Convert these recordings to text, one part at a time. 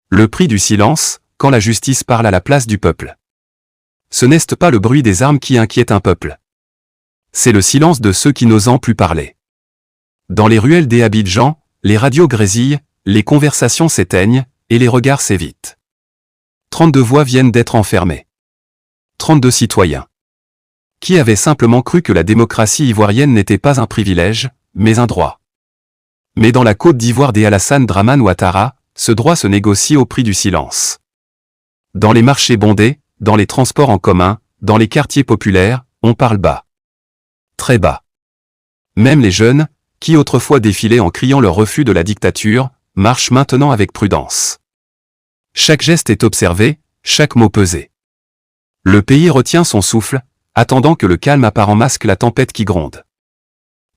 Le prix du silence, quand la justice parle à la place du peuple. Ce n'est pas le bruit des armes qui inquiète un peuple. C'est le silence de ceux qui n'osent plus parler. Dans les ruelles d'Abidjan, les radios grésillent, les conversations s'éteignent, et les regards s'évitent. 32 voix viennent d'être enfermées. 32 citoyens. Qui avaient simplement cru que la démocratie ivoirienne n'était pas un privilège, mais un droit. Mais dans la Côte d'Ivoire d'Alassane Dramane Ouattara, ce droit se négocie au prix du silence. Dans les marchés bondés, dans les transports en commun, dans les quartiers populaires, on parle bas. Très bas. Même les jeunes, qui autrefois défilaient en criant leur refus de la dictature, marchent maintenant avec prudence. Chaque geste est observé, chaque mot pesé. Le pays retient son souffle, attendant que le calme apparent masque la tempête qui gronde.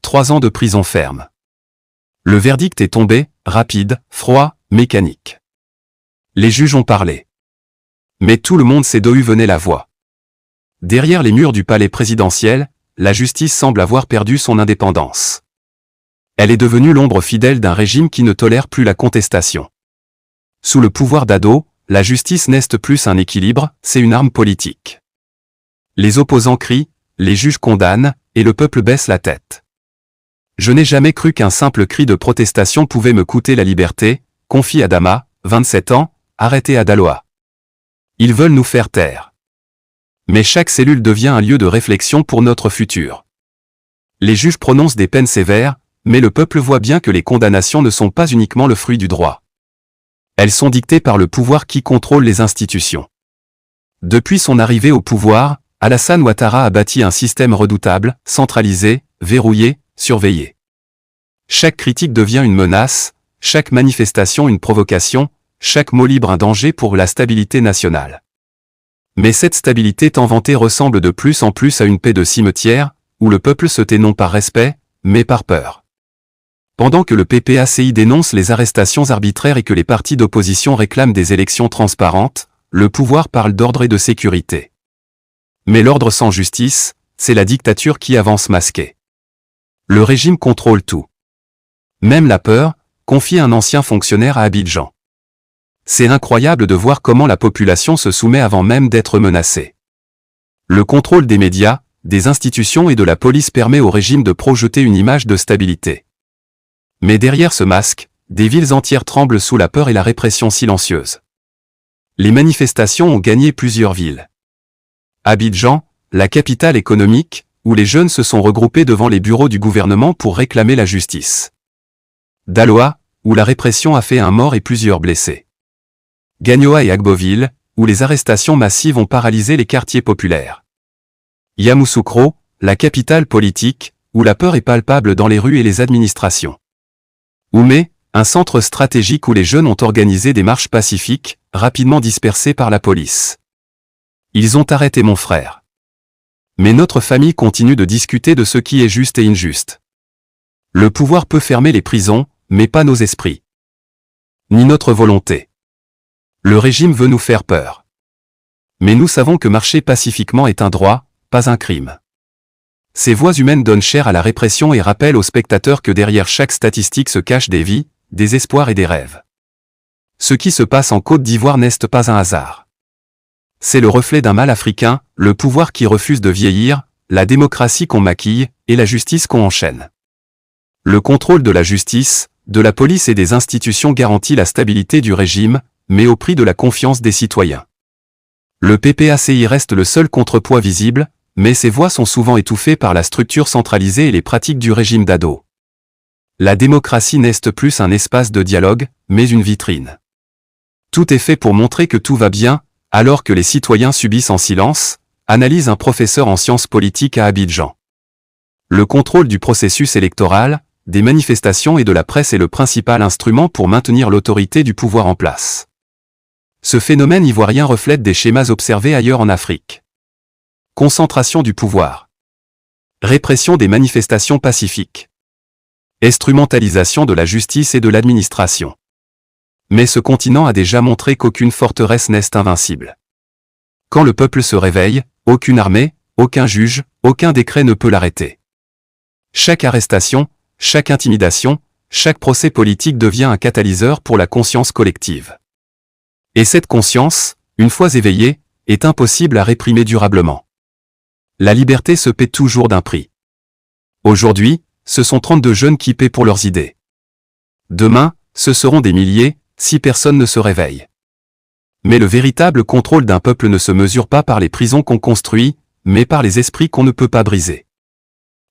3 ans de prison ferme. Le verdict est tombé, rapide, froid, mécanique. Les juges ont parlé. Mais tout le monde sait d'où venait la voix. Derrière les murs du palais présidentiel, la justice semble avoir perdu son indépendance. Elle est devenue l'ombre fidèle d'un régime qui ne tolère plus la contestation. Sous le pouvoir d'Ado, la justice n'est plus un équilibre, c'est une arme politique. Les opposants crient, les juges condamnent, et le peuple baisse la tête. Je n'ai jamais cru qu'un simple cri de protestation pouvait me coûter la liberté, confie Adama, 27 ans, arrêté à Daloa. Ils veulent nous faire taire. Mais chaque cellule devient un lieu de réflexion pour notre futur. Les juges prononcent des peines sévères, mais le peuple voit bien que les condamnations ne sont pas uniquement le fruit du droit. Elles sont dictées par le pouvoir qui contrôle les institutions. Depuis son arrivée au pouvoir, Alassane Ouattara a bâti un système redoutable, centralisé, verrouillé, surveillé. Chaque critique devient une menace, chaque manifestation une provocation, chaque mot libre un danger pour la stabilité nationale. Mais cette stabilité tant vantée ressemble de plus en plus à une paix de cimetière, où le peuple se tait non par respect, mais par peur. Pendant que le PPACI dénonce les arrestations arbitraires et que les partis d'opposition réclament des élections transparentes, le pouvoir parle d'ordre et de sécurité. Mais l'ordre sans justice, c'est la dictature qui avance masquée. Le régime contrôle tout. Même la peur, confie un ancien fonctionnaire à Abidjan. C'est incroyable de voir comment la population se soumet avant même d'être menacée. Le contrôle des médias, des institutions et de la police permet au régime de projeter une image de stabilité. Mais derrière ce masque, des villes entières tremblent sous la peur et la répression silencieuse. Les manifestations ont gagné plusieurs villes. Abidjan, la capitale économique, où les jeunes se sont regroupés devant les bureaux du gouvernement pour réclamer la justice. Daloa, où la répression a fait un mort et plusieurs blessés. Gagnoa et Agboville, où les arrestations massives ont paralysé les quartiers populaires. Yamoussoukro, la capitale politique, où la peur est palpable dans les rues et les administrations. Oumé, un centre stratégique où les jeunes ont organisé des marches pacifiques, rapidement dispersées par la police. Ils ont arrêté mon frère. Mais notre famille continue de discuter de ce qui est juste et injuste. Le pouvoir peut fermer les prisons, mais pas nos esprits. Ni notre volonté. Le régime veut nous faire peur. Mais nous savons que marcher pacifiquement est un droit, pas un crime. Ces voix humaines donnent chair à la répression et rappellent aux spectateurs que derrière chaque statistique se cachent des vies, des espoirs et des rêves. Ce qui se passe en Côte d'Ivoire n'est pas un hasard. C'est le reflet d'un mal africain, le pouvoir qui refuse de vieillir, la démocratie qu'on maquille, et la justice qu'on enchaîne. Le contrôle de la justice, de la police et des institutions garantit la stabilité du régime, mais au prix de la confiance des citoyens. Le PPACI reste le seul contrepoids visible, mais ses voix sont souvent étouffées par la structure centralisée et les pratiques du régime d'Ado. La démocratie n'est plus un espace de dialogue, mais une vitrine. Tout est fait pour montrer que tout va bien, alors que les citoyens subissent en silence, analyse un professeur en sciences politiques à Abidjan. Le contrôle du processus électoral, des manifestations et de la presse est le principal instrument pour maintenir l'autorité du pouvoir en place. Ce phénomène ivoirien reflète des schémas observés ailleurs en Afrique. Concentration du pouvoir. Répression des manifestations pacifiques. Instrumentalisation de la justice et de l'administration. Mais ce continent a déjà montré qu'aucune forteresse n'est invincible. Quand le peuple se réveille, aucune armée, aucun juge, aucun décret ne peut l'arrêter. Chaque arrestation, chaque intimidation, chaque procès politique devient un catalyseur pour la conscience collective. Et cette conscience, une fois éveillée, est impossible à réprimer durablement. La liberté se paie toujours d'un prix. Aujourd'hui, ce sont 32 jeunes qui paient pour leurs idées. Demain, ce seront des milliers, si personne ne se réveille. Mais le véritable contrôle d'un peuple ne se mesure pas par les prisons qu'on construit, mais par les esprits qu'on ne peut pas briser.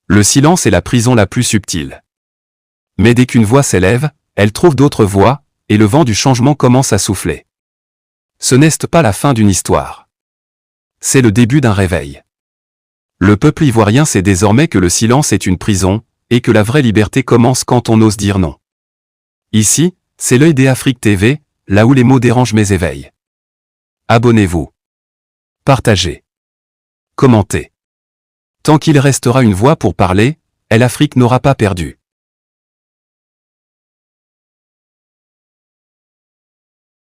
Le silence est la prison la plus subtile. Mais dès qu'une voix s'élève, elle trouve d'autres voix, et le vent du changement commence à souffler. Ce n'est pas la fin d'une histoire. C'est le début d'un réveil. Le peuple ivoirien sait désormais que le silence est une prison, et que la vraie liberté commence quand on ose dire non. Ici, c'est l'œil des Afrique TV, là où les mots dérangent mes éveils. Abonnez-vous. Partagez. Commentez. Tant qu'il restera une voix pour parler, l'Afrique n'aura pas perdu.